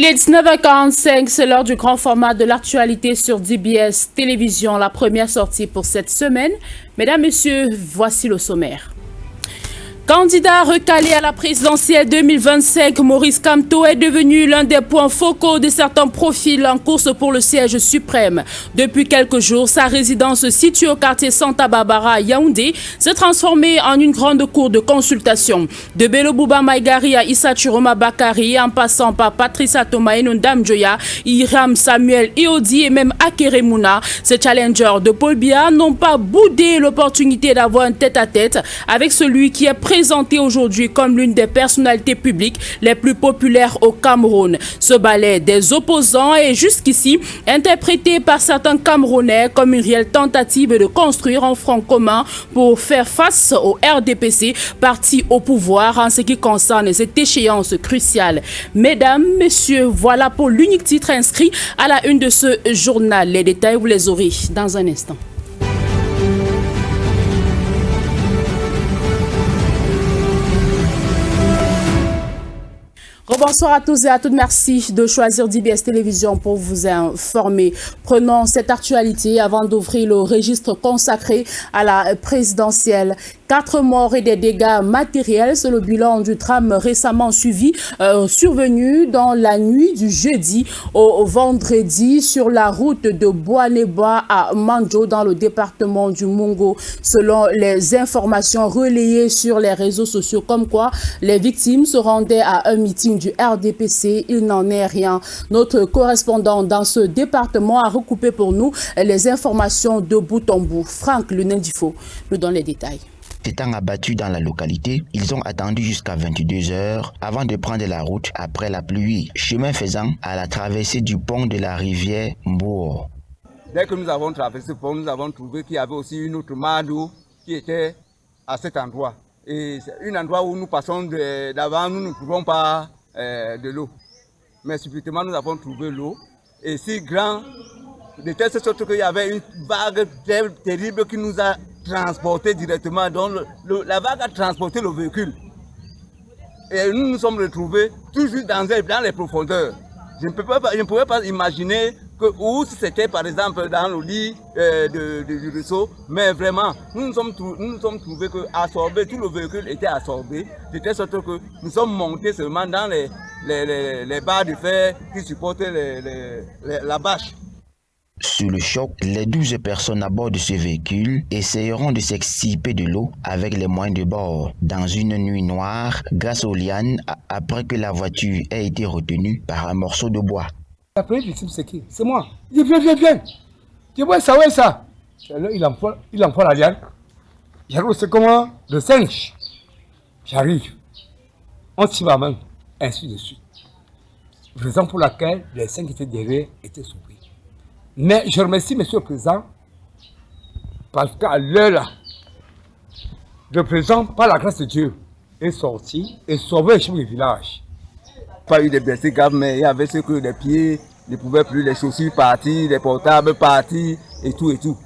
Il est 19h45, c'est l'heure du grand format de l'actualité sur DBS Télévision, la première sortie pour cette semaine. Mesdames, Messieurs, voici le sommaire. Candidat recalé à la présidentielle 2025, Maurice Kamto est devenu l'un des points focaux de certains profils en course pour le siège suprême. Depuis quelques jours, sa résidence située au quartier Santa Barbara à Yaoundé s'est transformée en une grande cour de consultation. De Bello Bouba Maïgari à Issa Chiroma Bakari, en passant par Patricia Thomas Ndam Joya, Iram Samuel Iodi et même Akere Mouna, ces challengers de Paul Biya n'ont pas boudé l'opportunité d'avoir un tête-à-tête avec celui qui est présenté aujourd'hui comme l'une des personnalités publiques les plus populaires au Cameroun. Ce ballet des opposants est jusqu'ici interprété par certains Camerounais comme une réelle tentative de construire un front commun pour faire face au RDPC, parti au pouvoir en ce qui concerne cette échéance cruciale. Mesdames, Messieurs, voilà pour l'unique titre inscrit à la une de ce journal. Les détails, vous les aurez dans un instant. Bonsoir à tous et à toutes. Merci de choisir DBS Télévision pour vous informer. Prenons cette actualité avant d'ouvrir le registre consacré à la présidentielle. 4 morts et des dégâts matériels, c'est le bilan du drame récemment survenu dans la nuit du jeudi au vendredi sur la route de Boaneba à Mandjo dans le département du Mungo. Selon les informations relayées sur les réseaux sociaux, comme quoi les victimes se rendaient à un meeting du RDPC, il n'en est rien. Notre correspondant dans ce département a recoupé pour nous les informations de bout en bout. Franck Lunendifo nous donne les détails. S'étant abattus dans la localité, ils ont attendu jusqu'à 22 h avant de prendre la route après la pluie, chemin faisant à la traversée du pont de la rivière Mbour. Dès que nous avons traversé ce pont, nous avons trouvé qu'il y avait aussi une autre mare d'eau qui était à cet endroit. Et c'est un endroit où nous passons d'avant, nous ne trouvons pas de l'eau. Mais subitement, nous avons trouvé l'eau. Et si grand, de telle sorte qu'il y avait une vague terrible qui nous a transporté directement. Donc la vague a transporté le véhicule. Et nous nous sommes retrouvés toujours dans les profondeurs. Je ne pouvais pas imaginer que ou si c'était par exemple dans le lit du ruisseau, mais vraiment, nous nous sommes trouvés que absorbé, tout le véhicule était absorbé, de telle sorte que nous sommes montés seulement dans les barres de fer qui supportaient la bâche. Sous le choc, les 12 personnes à bord de ce véhicule essayeront de s'extirper de l'eau avec les moyens de bord dans une nuit noire grâce aux lianes après que la voiture ait été retenue par un morceau de bois. La première victime, c'est qui? C'est moi. Il dit viens. Tu vois ça, ouais ça. Là, il envoie la liane. J'arrive, c'est comment? Le singe. J'arrive. On tire ma main. Ainsi de suite. Raison pour laquelle les 5 qui étaient derrière étaient sauvés. Mais je remercie M. le Président parce qu'à l'heure là, le Président, par la grâce de Dieu, est sorti et sauvé le village. Pas eu de blessés graves, mais il y avait ceux que les pieds ne pouvaient plus, les chaussures parties, les portables partis et tout et tout.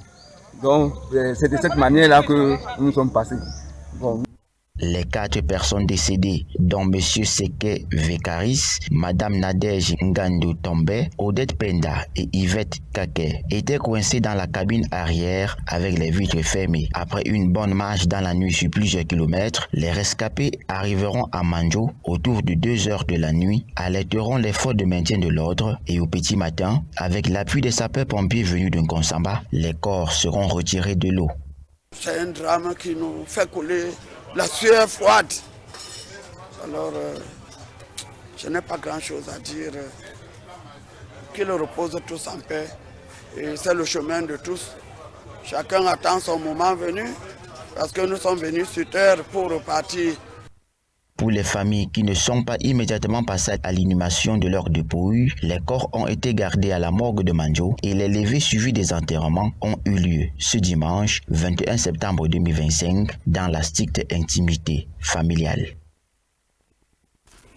Donc c'est de cette manière-là que nous sommes passés. Bon. Les 4 personnes décédées, dont M. Seke Vekaris, Mme Nadège Ngando Tombe, Odette Penda et Yvette Kake, étaient coincées dans la cabine arrière avec les vitres fermées. Après une bonne marche dans la nuit sur plusieurs kilomètres, les rescapés arriveront à Mandjo autour de 2 h de la nuit, alerteront les forces de maintien de l'ordre et au petit matin, avec l'appui des sapeurs-pompiers venus de Nkonsamba, les corps seront retirés de l'eau. C'est un drame qui nous fait couler la sueur froide. Alors, je n'ai pas grand-chose à dire. Qu'ils reposent tous en paix. Et c'est le chemin de tous. Chacun attend son moment venu, parce que nous sommes venus sur terre pour repartir. Pour les familles qui ne sont pas immédiatement passées à l'inhumation de leur dépouille, les corps ont été gardés à la morgue de Mandjo et les levées suivies des enterrements ont eu lieu ce dimanche 21 septembre 2025 dans la stricte intimité familiale.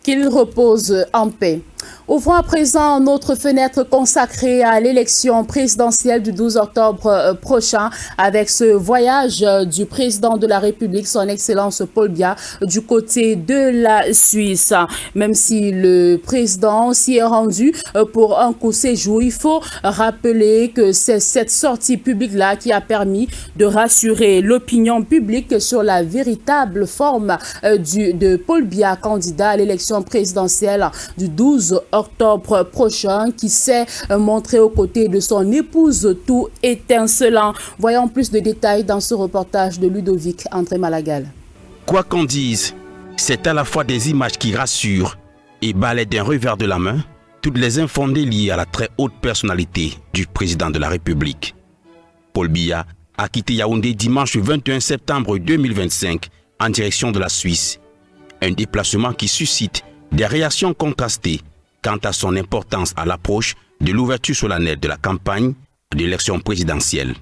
Qu'il repose en paix. Ouvrons à présent notre fenêtre consacrée à l'élection présidentielle du 12 octobre prochain avec ce voyage du président de la République, son Excellence Paul Biya, du côté de la Suisse. Même si le président s'y est rendu pour un court séjour, il faut rappeler que c'est cette sortie publique-là qui a permis de rassurer l'opinion publique sur la véritable forme de Paul Biya, candidat à l'élection présidentielle du 12 octobre prochain, qui s'est montré aux côtés de son épouse tout étincelant. Voyons plus de détails dans ce reportage de Ludovic André Malagal. Quoi qu'on dise, c'est à la fois des images qui rassurent et balayent d'un revers de la main toutes les infondées liées à la très haute personnalité du président de la République. Paul Biya a quitté Yaoundé dimanche 21 septembre 2025 en direction de la Suisse. Un déplacement qui suscite des réactions contrastées quant à son importance à l'approche de l'ouverture solennelle de la campagne de l'élection présidentielle.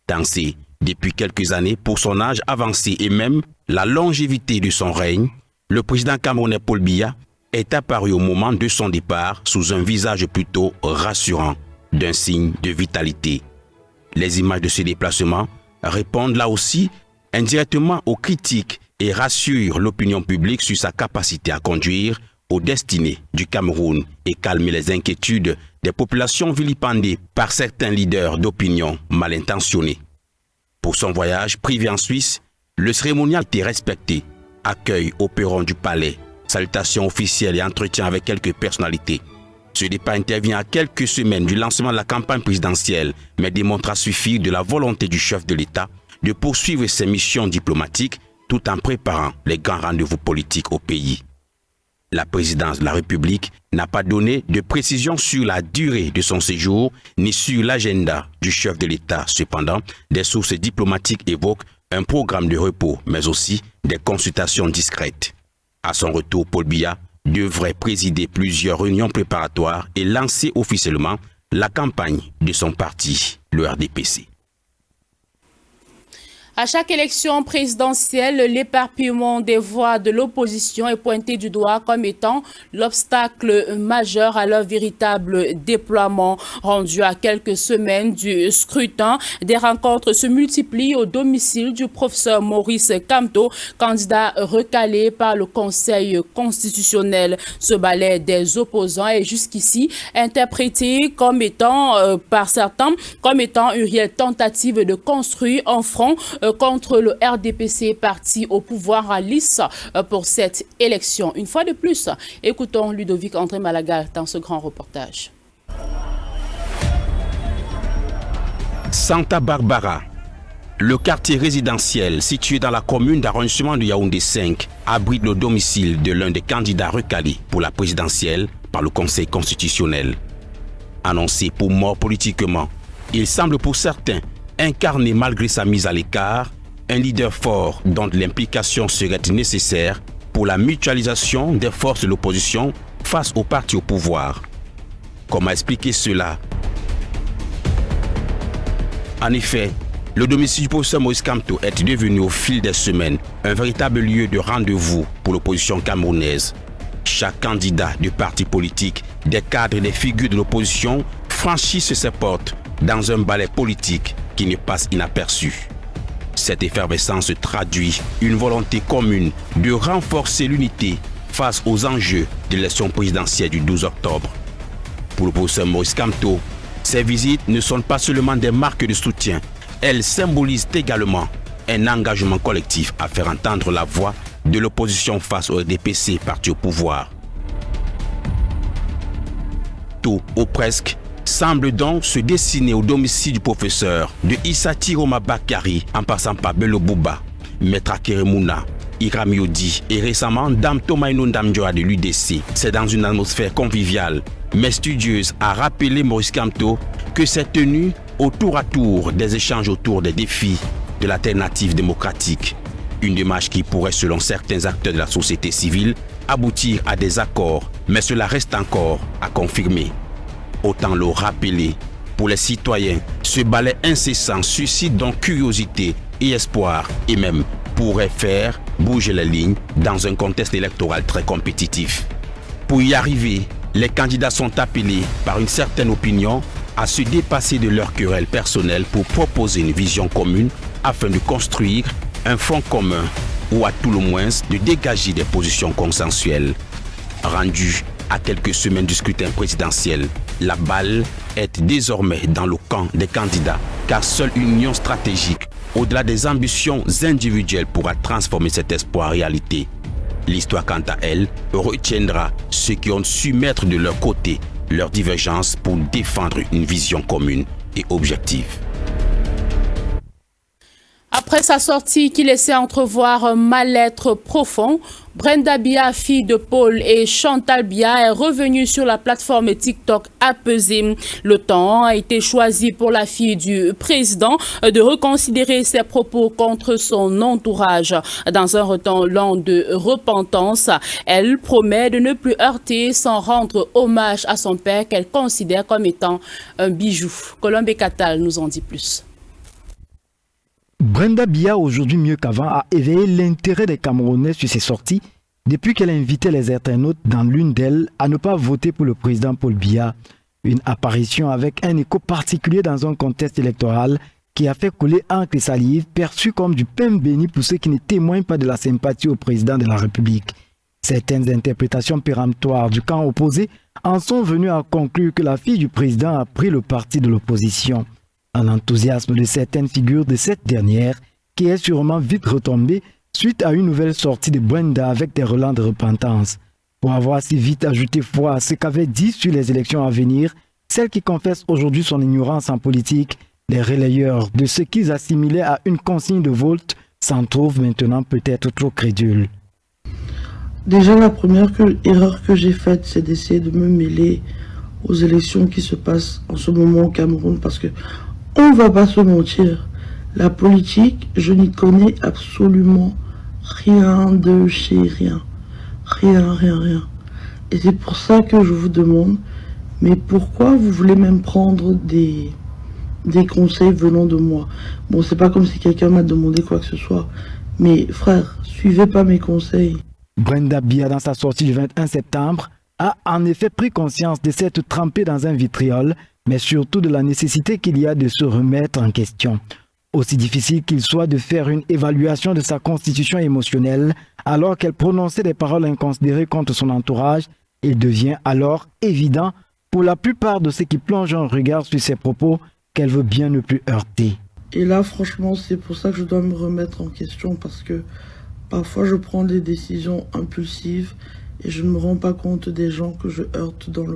Tancé depuis quelques années pour son âge avancé et même la longévité de son règne, le président camerounais Paul Biya est apparu au moment de son départ sous un visage plutôt rassurant, d'un signe de vitalité. Les images de ce déplacement répondent là aussi indirectement aux critiques et rassurent l'opinion publique sur sa capacité à conduire aux destinées du Cameroun et calmer les inquiétudes des populations vilipendées par certains leaders d'opinion mal intentionnés. Pour son voyage privé en Suisse, le cérémonial était respecté, accueil au perron du palais, salutations officielles et entretien avec quelques personnalités. Ce départ intervient à quelques semaines du lancement de la campagne présidentielle, mais démontre à suffire de la volonté du chef de l'État de poursuivre ses missions diplomatiques tout en préparant les grands rendez-vous politiques au pays. La présidence de la République n'a pas donné de précision sur la durée de son séjour ni sur l'agenda du chef de l'État. Cependant, des sources diplomatiques évoquent un programme de repos, mais aussi des consultations discrètes. À son retour, Paul Biya devrait présider plusieurs réunions préparatoires et lancer officiellement la campagne de son parti, le RDPC. À chaque élection présidentielle, l'éparpillement des voix de l'opposition est pointé du doigt comme étant l'obstacle majeur à leur véritable déploiement. Rendu à quelques semaines du scrutin, des rencontres se multiplient au domicile du professeur Maurice Kamto, candidat recalé par le Conseil constitutionnel. Ce balai des opposants est jusqu'ici interprété comme étant, par certains, comme étant une réelle tentative de construire un front contre le RDPC, parti au pouvoir à lice pour cette élection. Une fois de plus, écoutons Ludovic André Malagal dans ce grand reportage. Santa Barbara, le quartier résidentiel situé dans la commune d'arrondissement de Yaoundé 5, abrite le domicile de l'un des candidats recalés pour la présidentielle par le Conseil constitutionnel. Annoncé pour mort politiquement, il semble pour certains incarner malgré sa mise à l'écart un leader fort dont l'implication serait nécessaire pour la mutualisation des forces de l'opposition face au parti au pouvoir. Comment expliquer cela? En effet, le domicile du professeur Maurice Kamto est devenu au fil des semaines un véritable lieu de rendez-vous pour l'opposition camerounaise. Chaque candidat de parti politique, des cadres et des figures de l'opposition franchissent ses portes dans un balai politique qui ne passe inaperçu. Cette effervescence traduit une volonté commune de renforcer l'unité face aux enjeux de l'élection présidentielle du 12 octobre. Pour le professeur Maurice Kamto, ces visites ne sont pas seulement des marques de soutien, elles symbolisent également un engagement collectif à faire entendre la voix de l'opposition face au RDPC, parti au pouvoir. Tout ou presque semble donc se dessiner au domicile du professeur, de Issati Roma Bakari en passant par Bello Bouba, Maître Akeremouna, Iram Yodi et récemment Dame Tomaino Ndamjoa de l'UDC. C'est dans une atmosphère conviviale mais studieuse à rappeler Maurice Kamto que c'est tenu au tour à tour des échanges autour des défis de l'alternative démocratique. Une démarche qui pourrait, selon certains acteurs de la société civile, aboutir à des accords, mais cela reste encore à confirmer. Autant le rappeler, pour les citoyens, ce balai incessant suscite donc curiosité et espoir et même pourrait faire bouger les lignes dans un contexte électoral très compétitif. Pour y arriver, Les candidats sont appelés par une certaine opinion à se dépasser de leurs querelles personnelles pour proposer une vision commune afin de construire un front commun ou à tout le moins de dégager des positions consensuelles. Rendu à quelques semaines du scrutin présidentiel, la balle est désormais dans le camp des candidats car seule une union stratégique au-delà des ambitions individuelles pourra transformer cet espoir en réalité. L'histoire, quant à elle, retiendra ceux qui ont su mettre de leur côté leurs divergences pour défendre une vision commune et objective. Après sa sortie qui laissait entrevoir un mal-être profond, Brenda Biya, fille de Paul et Chantal Biya, est revenue sur la plateforme TikTok apaisée. Le temps a été choisi pour la fille du président de reconsidérer ses propos contre son entourage. Dans un temps lent de repentance, elle promet de ne plus heurter sans rendre hommage à son père qu'elle considère comme étant un bijou. Colombe Katal nous en dit plus. Brenda Biya, aujourd'hui mieux qu'avant, a éveillé l'intérêt des Camerounais sur ses sorties depuis qu'elle a invité les internautes dans l'une d'elles à ne pas voter pour le président Paul Biya. Une apparition avec un écho particulier dans un contexte électoral qui a fait couler encre et salive, perçu comme du pain béni pour ceux qui ne témoignent pas de la sympathie au président de la République. Certaines interprétations péremptoires du camp opposé en sont venues à conclure que la fille du président a pris le parti de l'opposition. Un enthousiasme de certaines figures de cette dernière qui est sûrement vite retombé suite à une nouvelle sortie de Brenda avec des relents de repentance. Pour avoir si vite ajouté foi à ce qu'avait dit sur les élections à venir, celle qui confesse aujourd'hui son ignorance en politique, les relayeurs de ce qu'ils assimilaient à une consigne de vote s'en trouvent maintenant peut-être trop crédules. Déjà, la première erreur que j'ai faite, c'est d'essayer de me mêler aux élections qui se passent en ce moment au Cameroun parce que on va pas se mentir, la politique, je n'y connais absolument rien de chez rien. Rien. Et c'est pour ça que je vous demande, mais pourquoi vous voulez même prendre des conseils venant de moi? Bon, c'est pas comme si quelqu'un m'a demandé quoi que ce soit, mais frère, suivez pas mes conseils. Brenda Biya, dans sa sortie du 21 septembre, a en effet pris conscience de s'être trempée dans un vitriol, mais surtout de la nécessité qu'il y a de se remettre en question. Aussi difficile qu'il soit de faire une évaluation de sa constitution émotionnelle, alors qu'elle prononçait des paroles inconsidérées contre son entourage, il devient alors évident pour la plupart de ceux qui plongent un regard sur ses propos qu'elle veut bien ne plus heurter. Et là, franchement, c'est pour ça que je dois me remettre en question, parce que parfois je prends des décisions impulsives et je ne me rends pas compte des gens que je heurte dans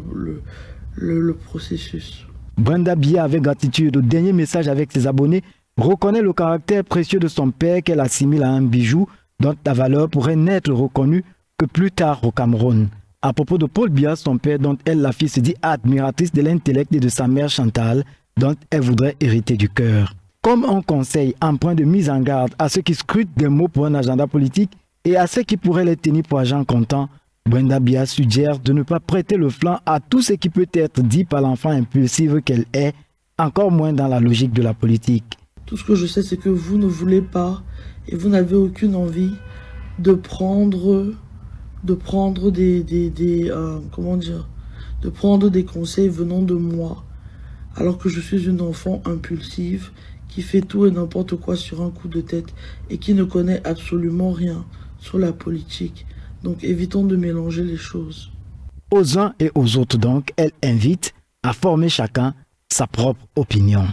le processus. Brenda Biya, avec gratitude, au dernier message avec ses abonnés, reconnaît le caractère précieux de son père qu'elle assimile à un bijou dont la valeur pourrait n'être reconnue que plus tard au Cameroun. À propos de Paul Biya, son père, dont elle, la fille, se dit admiratrice de l'intellect et de sa mère Chantal, dont elle voudrait hériter du cœur. Comme un conseil empreint de mise en garde à ceux qui scrutent des mots pour un agenda politique et à ceux qui pourraient les tenir pour agents comptants, Brenda Biya suggère de ne pas prêter le flanc à tout ce qui peut être dit par l'enfant impulsive qu'elle est, encore moins dans la logique de la politique. Tout ce que je sais, c'est que vous ne voulez pas et vous n'avez aucune envie de prendre des conseils venant de moi, alors que je suis une enfant impulsive qui fait tout et n'importe quoi sur un coup de tête et qui ne connaît absolument rien sur la politique. Donc évitons de mélanger les choses. Aux uns et aux autres donc, elle invite à former chacun sa propre opinion.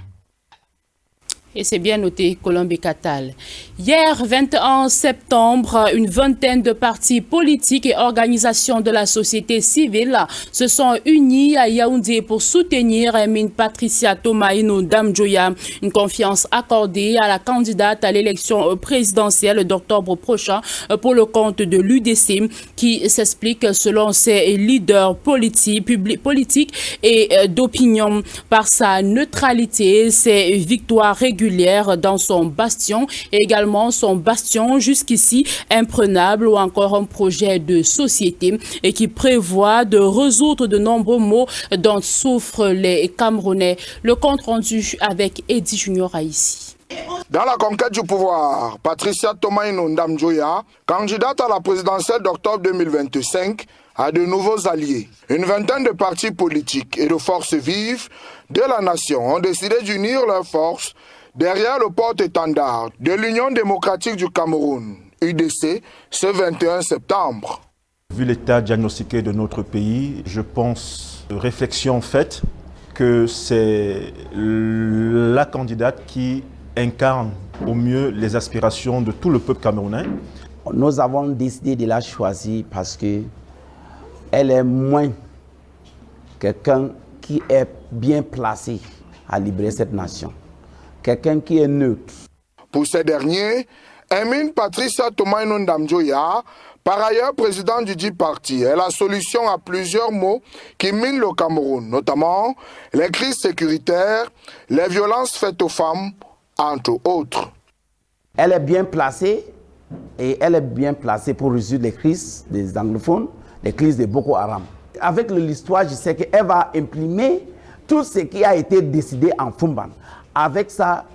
Et c'est bien noté, Colombe Katal. Hier, 21 septembre, une vingtaine de partis politiques et organisations de la société civile se sont unis à Yaoundé pour soutenir Mine Patricia Tomaino Damjoya, une confiance accordée à la candidate à l'élection présidentielle d'octobre prochain pour le compte de l'UDC, qui s'explique selon ses leaders politiques et d'opinion par sa neutralité, ses victoires régulières dans son bastion et également son bastion jusqu'ici imprenable ou encore un projet de société et qui prévoit de résoudre de nombreux maux dont souffrent les Camerounais. Le compte rendu avec Eddie Junior ici. Dans la conquête du pouvoir, Patricia Tomaino Ndamjoya, candidate à la présidentielle d'octobre 2025, a de nouveaux alliés. Une vingtaine de partis politiques et de forces vives de la nation ont décidé d'unir leurs forces derrière le porte-étendard de l'Union démocratique du Cameroun, UDC, ce 21 septembre. Vu l'état diagnostiqué de notre pays, je pense, réflexion faite, que c'est la candidate qui incarne au mieux les aspirations de tout le peuple camerounais. Nous avons décidé de la choisir parce que elle est moins quelqu'un qui est bien placé à libérer cette nation. Quelqu'un qui est neutre. Pour ces derniers, Emine Patricia Tomaino Ndamjoya, par ailleurs président du dit parti, est la solution à plusieurs maux qui minent le Cameroun, notamment les crises sécuritaires, les violences faites aux femmes, entre autres. Elle est bien placée et elle est bien placée pour résoudre les crises des anglophones, les crises de Boko Haram. Avec l'histoire, je sais qu'elle va imprimer tout ce qui a été décidé en Fumban. Avec ça,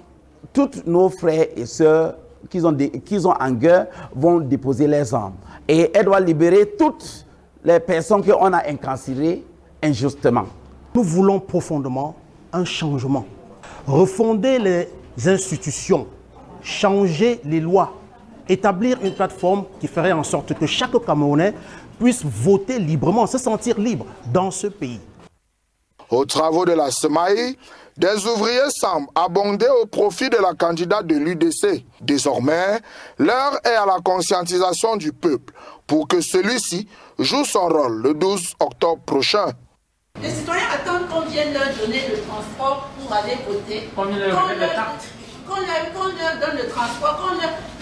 tous nos frères et sœurs qui ont en guerre vont déposer les armes. Et elle doit libérer toutes les personnes qu'on a incarcérées injustement. Nous voulons profondément un changement. Refonder les institutions, changer les lois, établir une plateforme qui ferait en sorte que chaque Camerounais puisse voter librement, se sentir libre dans ce pays. Aux travaux de la SEMAI, des ouvriers semblent abonder au profit de la candidate de l'UDC. Désormais, l'heure est à la conscientisation du peuple pour que celui-ci joue son rôle le 12 octobre prochain. Les citoyens attendent qu'on vienne leur donner le transport pour aller voter, qu'on leur donne le transport,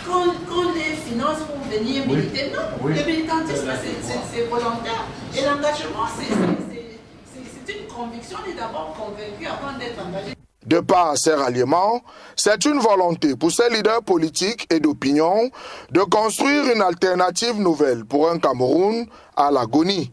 qu'on les finance pour venir militer. Non, le militantisme c'est volontaire et l'engagement c'est une conviction. On est d'abord convaincu avant d'être engagé. De par ces ralliements, c'est une volonté pour ces leaders politiques et d'opinion de construire une alternative nouvelle pour un Cameroun à l'agonie.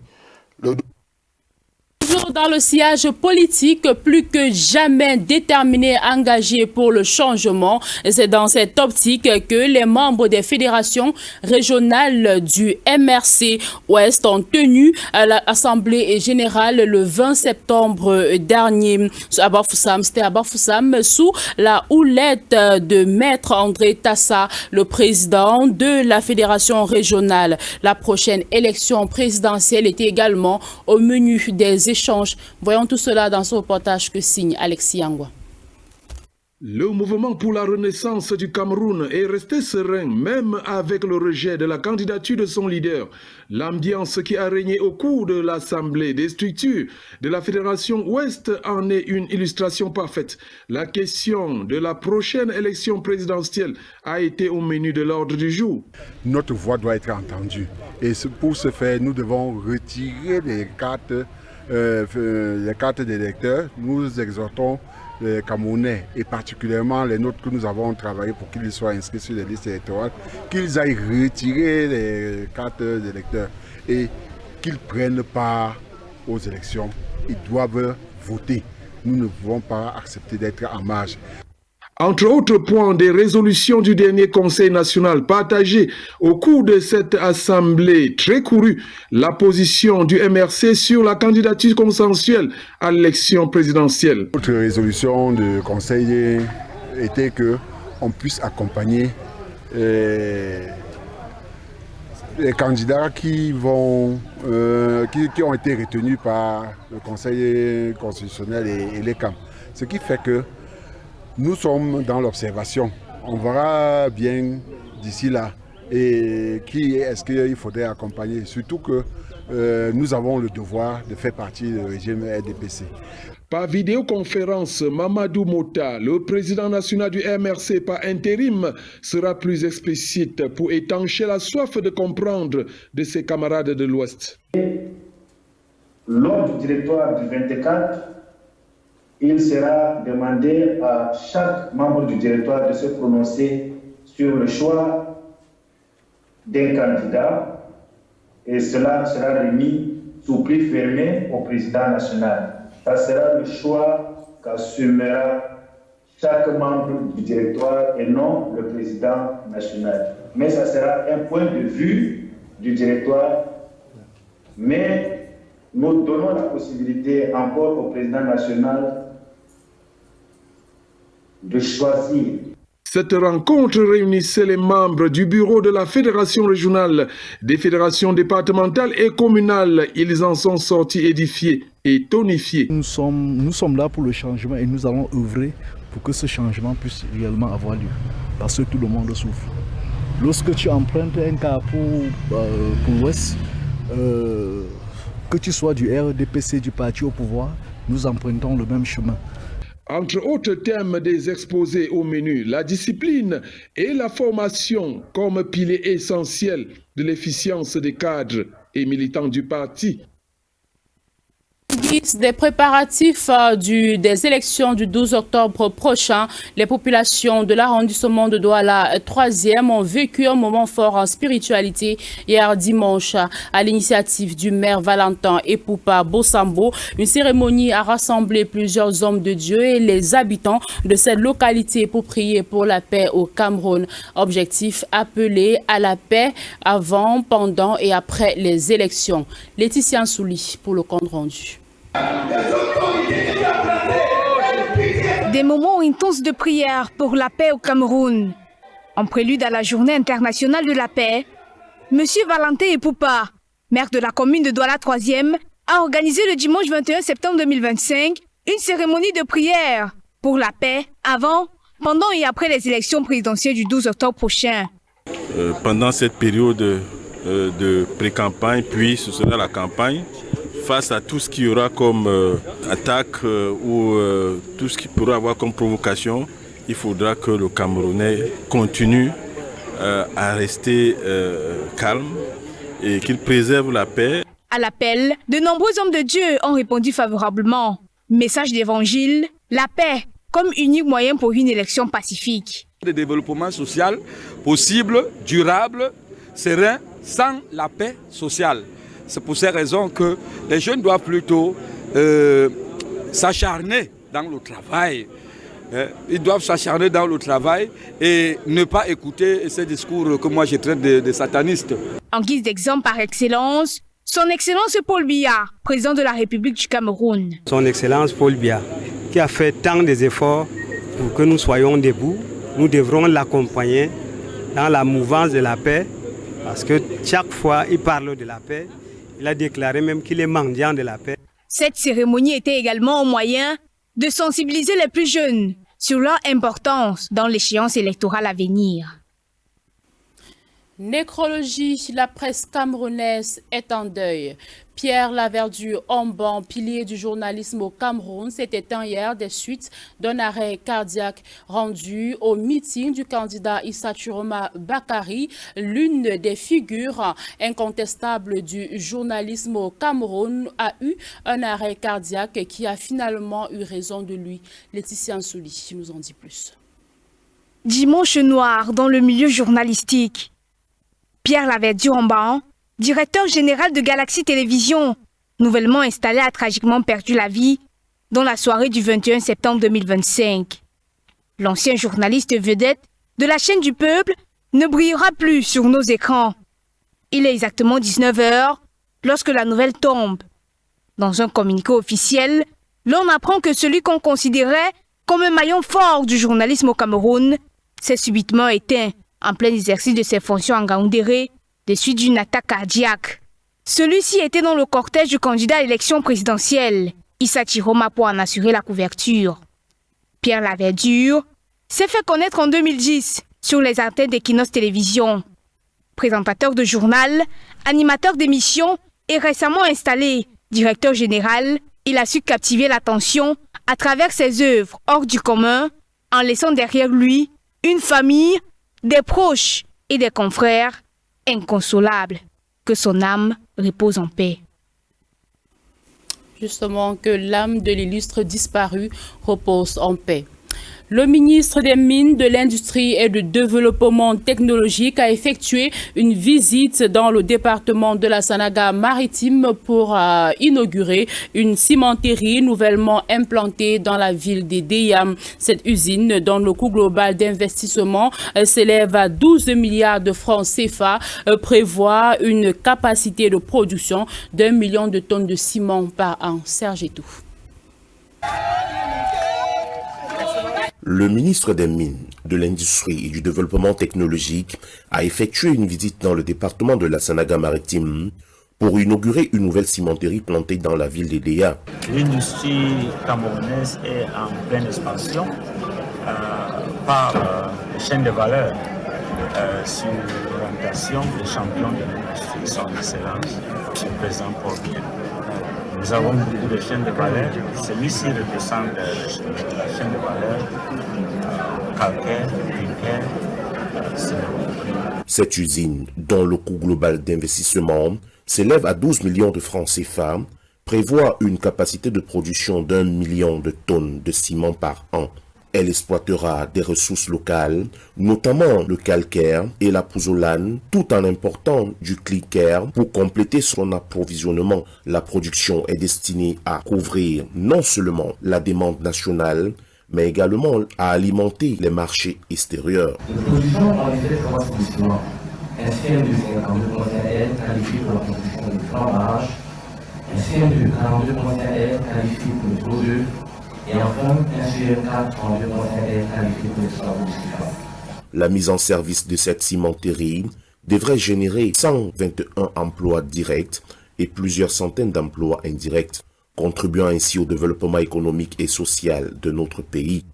Toujours dans le sillage politique, plus que jamais déterminé, engagé pour le changement. C'est dans cette optique que les membres des fédérations régionales du MRC Ouest ont tenu à l'Assemblée générale le 20 septembre dernier à Bafoussam. C'était à Bafoussam sous la houlette de Maître André Tassa, le président de la fédération régionale. La prochaine élection présidentielle était également au menu des échanges. Voyons tout cela dans ce reportage que signe Alexis Angwa. Le mouvement pour la renaissance du Cameroun est resté serein, même avec le rejet de la candidature de son leader. L'ambiance qui a régné au cours de l'Assemblée des structures de la Fédération Ouest en est une illustration parfaite. La question de la prochaine élection présidentielle a été au menu de l'ordre du jour. Notre voix doit être entendue. Et pour ce faire, nous devons retirer les cartes d'électeurs. Nous exhortons les Camerounais et particulièrement les nôtres que nous avons travaillé pour qu'ils soient inscrits sur les listes électorales, qu'ils aillent retirer les cartes d'électeurs et qu'ils prennent part aux élections. Ils doivent voter. Nous ne pouvons pas accepter d'être en marge. Entre autres points des résolutions du dernier Conseil national partagées au cours de cette assemblée très courue, la position du MRC sur la candidature consensuelle à l'élection présidentielle. Notre résolution du Conseil était qu'on puisse accompagner les candidats qui ont été retenus par le Conseil constitutionnel et les CAM. Ce qui fait que nous sommes dans l'observation. On verra bien d'ici là et qui est-ce qu'il faudrait accompagner. Surtout que nous avons le devoir de faire partie du régime RDPC. Par vidéoconférence, Mamadou Mota, le président national du MRC par intérim, sera plus explicite pour étancher la soif de comprendre de ses camarades de l'Ouest. Lors du directoire du 24, il sera demandé à chaque membre du directoire de se prononcer sur le choix d'un candidat et cela sera remis sous pli fermé au président national. Ça sera le choix qu'assumera chaque membre du directoire et non le président national. Mais ça sera un point de vue du directoire, mais nous donnons la possibilité encore au président national de choisir. Cette rencontre réunissait les membres du bureau de la Fédération régionale, des fédérations départementales et communales. Ils en sont sortis édifiés et tonifiés. Nous sommes là pour le changement et nous allons œuvrer pour que ce changement puisse réellement avoir lieu. Parce que tout le monde souffre. Lorsque tu empruntes un carrefour pour l'Ouest, que tu sois du RDPC, du parti au pouvoir, nous empruntons le même chemin. Entre autres thèmes des exposés au menu, la discipline et la formation comme pilier essentiel de l'efficience des cadres et militants du parti. Des préparatifs des élections du 12 octobre prochain, les populations de l'arrondissement de Douala 3e ont vécu un moment fort en spiritualité hier dimanche à l'initiative du maire Valentin Epoupa Bossambo. Une cérémonie a rassemblé plusieurs hommes de Dieu et les habitants de cette localité pour prier pour la paix au Cameroun. Objectif appelé à la paix avant, pendant et après les élections. Laetitia Souli pour le compte rendu. Des moments intenses de prière pour la paix au Cameroun. En prélude à la journée internationale de la paix, M. Valentin Epoupa, maire de la commune de Douala 3e, a organisé le dimanche 21 septembre 2025 une cérémonie de prière pour la paix avant, pendant et après les élections présidentielles du 12 octobre prochain. Pendant cette période de pré-campagne, puis ce sera la campagne, face à tout ce qu'il y aura comme attaque ou tout ce qu'il pourra avoir comme provocation, il faudra que le Camerounais continue à rester calme et qu'il préserve la paix. À l'appel, de nombreux hommes de Dieu ont répondu favorablement. Message d'évangile, la paix comme unique moyen pour une élection pacifique. Le développement social possible, durable, serein, sans la paix sociale. C'est pour ces raisons que les jeunes doivent plutôt s'acharner dans le travail. Ils doivent s'acharner dans le travail et ne pas écouter ces discours que moi je traite de satanistes. En guise d'exemple par excellence, son Excellence Paul Biya, président de la République du Cameroun. Son Excellence Paul Biya, qui a fait tant d'efforts pour que nous soyons debout, nous devrons l'accompagner dans la mouvance de la paix, parce que chaque fois il parle de la paix. Il a déclaré même qu'il est mendiant de la paix. Cette cérémonie était également un moyen de sensibiliser les plus jeunes sur leur importance dans l'échéance électorale à venir. Nécrologie, la presse camerounaise est en deuil. Pierre Laverdure-Omban, pilier du journalisme au Cameroun, s'est éteint hier des suites d'un arrêt cardiaque rendu au meeting du candidat Issa Chiroma Bakari, l'une des figures incontestables du journalisme au Cameroun, a eu un arrêt cardiaque qui a finalement eu raison de lui. Laetitia Nsouli nous en dit plus. Dimanche noir dans le milieu journalistique. Pierre Laverdure-Omban, directeur général de Galaxy Télévision, nouvellement installé, a tragiquement perdu la vie dans la soirée du 21 septembre 2025. L'ancien journaliste vedette de la chaîne du peuple ne brillera plus sur nos écrans. Il est exactement 19 h lorsque la nouvelle tombe. Dans un communiqué officiel, l'on apprend que celui qu'on considérait comme un maillon fort du journalisme au Cameroun s'est subitement éteint en plein exercice de ses fonctions en Ngaoundéré, des suites d'une attaque cardiaque. Celui-ci était dans le cortège du candidat à l'élection présidentielle, Issa Chiroma, pour en assurer la couverture. Pierre Laverdure s'est fait connaître en 2010 sur les antennes d'Equinox Télévision. Présentateur de journal, animateur d'émissions et récemment installé directeur général, il a su captiver l'attention à travers ses œuvres hors du commun, en laissant derrière lui une famille, des proches et des confrères inconsolables. Que son âme repose en paix. Justement, que l'âme de l'illustre disparu repose en paix. Le ministre des Mines, de l'Industrie et du Développement technologique a effectué une visite dans le département de la Sanaga-Maritime pour inaugurer une cimenterie nouvellement implantée dans la ville de Deyam. Cette usine, dont le coût global d'investissement s'élève à 12 milliards de francs CFA, prévoit une capacité de production d'1 million de tonnes de ciment par an. Serge Etou. Le ministre des Mines, de l'Industrie et du Développement technologique a effectué une visite dans le département de la Sanaga-Maritime pour inaugurer une nouvelle cimenterie plantée dans la ville d'Edea. L'industrie camerounaise est en pleine expansion par les chaînes de valeur sur l'orientation des champions de l'industrie, son excellence, le président Paul Biya. Nous avons beaucoup de chaînes de valeur. Celui-ci représente la chaîne de valeur calcaire, ciment. Cette usine, dont le coût global d'investissement s'élève à 12 millions de francs CFA, prévoit une capacité de production d'1 million de tonnes de ciment par an. Elle exploitera des ressources locales, notamment le calcaire et la pouzzolane, tout en important du cliquer pour compléter son approvisionnement. La production est destinée à couvrir non seulement la demande nationale, mais également à alimenter les marchés extérieurs. La production en effet commence doucement. Ainsi, un de 52 conteneurs qualifié pour la production de flambage, ainsi un de 42 conteneurs qualifié pour le taux d'œuf, et enfin, un CM4 32 conteneurs qualifié pour les travaux de sulfate. La mise en service de cette cimenterie devrait générer 121 emplois directs et plusieurs centaines d'emplois indirects, contribuant ainsi au développement économique et social de notre pays.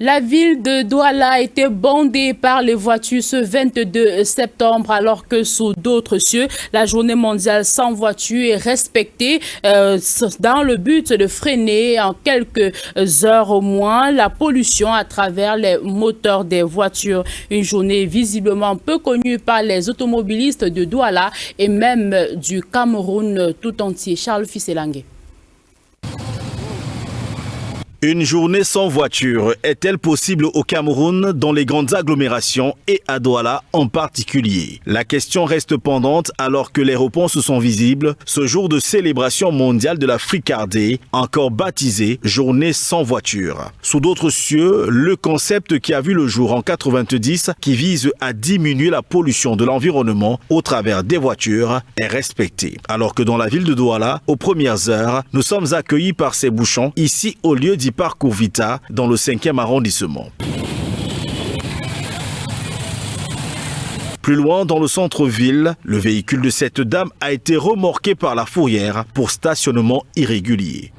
La ville de Douala a été bondée par les voitures ce 22 septembre, alors que sous d'autres cieux, la journée mondiale sans voiture est respectée dans le but de freiner en quelques heures au moins la pollution à travers les moteurs des voitures. Une journée visiblement peu connue par les automobilistes de Douala et même du Cameroun tout entier. Charles Fisselangue. Une journée sans voiture est-elle possible au Cameroun, dans les grandes agglomérations et à Douala en particulier? La question reste pendante alors que les réponses sont visibles ce jour de célébration mondiale de la fricardée, encore baptisée Journée sans voiture. Sous d'autres cieux, le concept qui a vu le jour en 90 qui vise à diminuer la pollution de l'environnement au travers des voitures est respecté. Alors que dans la ville de Douala, aux premières heures, nous sommes accueillis par ces bouchons ici au lieu du parcours Vita dans le 5e arrondissement. Plus loin, dans le centre-ville, le véhicule de cette dame a été remorqué par la fourrière pour stationnement irrégulier.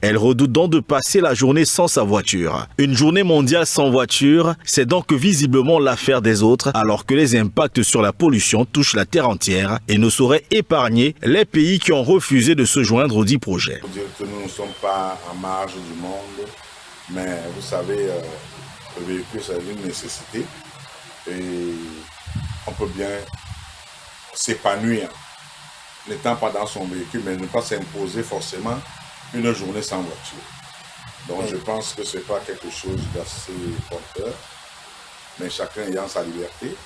Elle redoute donc de passer la journée sans sa voiture. Une journée mondiale sans voiture, c'est donc visiblement l'affaire des autres, alors que les impacts sur la pollution touchent la terre entière et ne sauraient épargner les pays qui ont refusé de se joindre au dit projet. Il faut dire que nous ne sommes pas en marge du monde, mais vous savez, le véhicule c'est une nécessité et on peut bien s'épanouir n'étant pas dans son véhicule, mais ne pas s'imposer forcément une journée sans voiture. Donc je pense que ce n'est pas quelque chose d'assez porteur, mais chacun ayant sa liberté,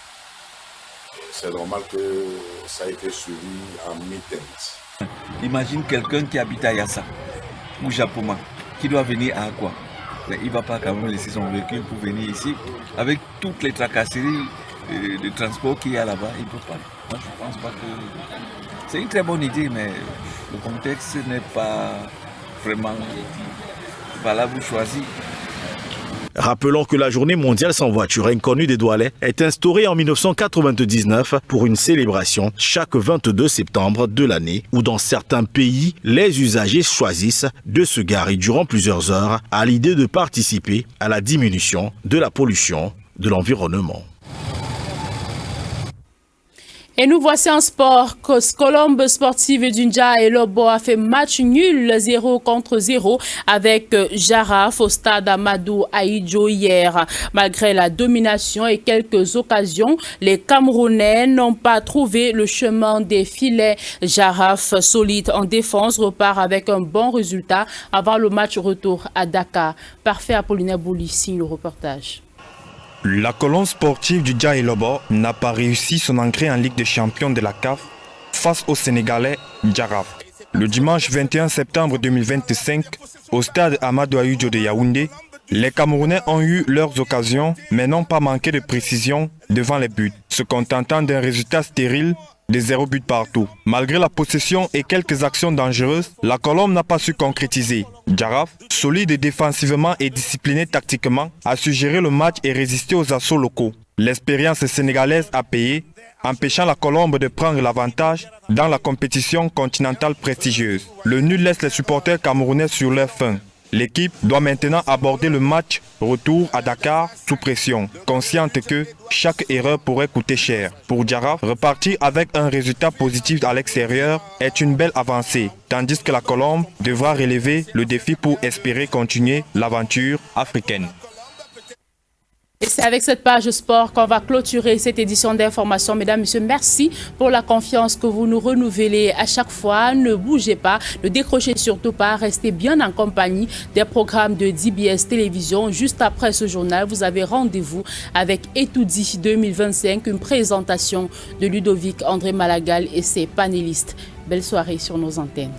c'est normal que ça ait été suivi en mi-teinte. Imagine quelqu'un qui habite à Yassa ou Japoma, qui doit venir à Aqua. Il ne va pas quand même laisser son véhicule pour venir ici, avec toutes les tracasseries de transport qu'il y a là-bas, il ne peut pas. Moi, je ne pense pas que... C'est une très bonne idée, mais le contexte n'est pas vraiment valable ou choisi. Rappelons que la journée mondiale sans voiture inconnue des Doualais est instaurée en 1999 pour une célébration chaque 22 septembre de l'année où dans certains pays, les usagers choisissent de se garer durant plusieurs heures à l'idée de participer à la diminution de la pollution de l'environnement. Et nous voici en sport. Colombe Sportive d'Undja et Lobo a fait match nul 0-0 avec Jaraf au stade Amadou Ahidjo hier. Malgré la domination et quelques occasions, les Camerounais n'ont pas trouvé le chemin des filets. Jaraf, solide en défense, repart avec un bon résultat avant le match retour à Dakar. Parfait, Apollinaire Bouli signe le reportage. La Colombe Sportive du Dja et Lobo n'a pas réussi son entrée en Ligue des Champions de la CAF face au Sénégalais Jaraf. Le dimanche 21 septembre 2025, au stade Amadou Ahidjo de Yaoundé, les Camerounais ont eu leurs occasions mais n'ont pas manqué de précision devant les buts, se contentant d'un résultat stérile de 0 but partout. Malgré la possession et quelques actions dangereuses, la Colombe n'a pas su concrétiser. Jaraf, solide défensivement et discipliné tactiquement, a su gérer le match et résister aux assauts locaux. L'expérience sénégalaise a payé, empêchant la Colombe de prendre l'avantage dans la compétition continentale prestigieuse. Le nul laisse les supporters camerounais sur leur faim. L'équipe doit maintenant aborder le match retour à Dakar sous pression, consciente que chaque erreur pourrait coûter cher. Pour Jaraf, repartir avec un résultat positif à l'extérieur est une belle avancée, tandis que la Colombe devra relever le défi pour espérer continuer l'aventure africaine. Et c'est avec cette page sport qu'on va clôturer cette édition d'information. Mesdames, Messieurs, merci pour la confiance que vous nous renouvelez à chaque fois. Ne bougez pas, ne décrochez surtout pas. Restez bien en compagnie des programmes de DBS Télévision. Juste après ce journal, vous avez rendez-vous avec Etoudi 2025, une présentation de Ludovic André Malagal et ses panélistes. Belle soirée sur nos antennes.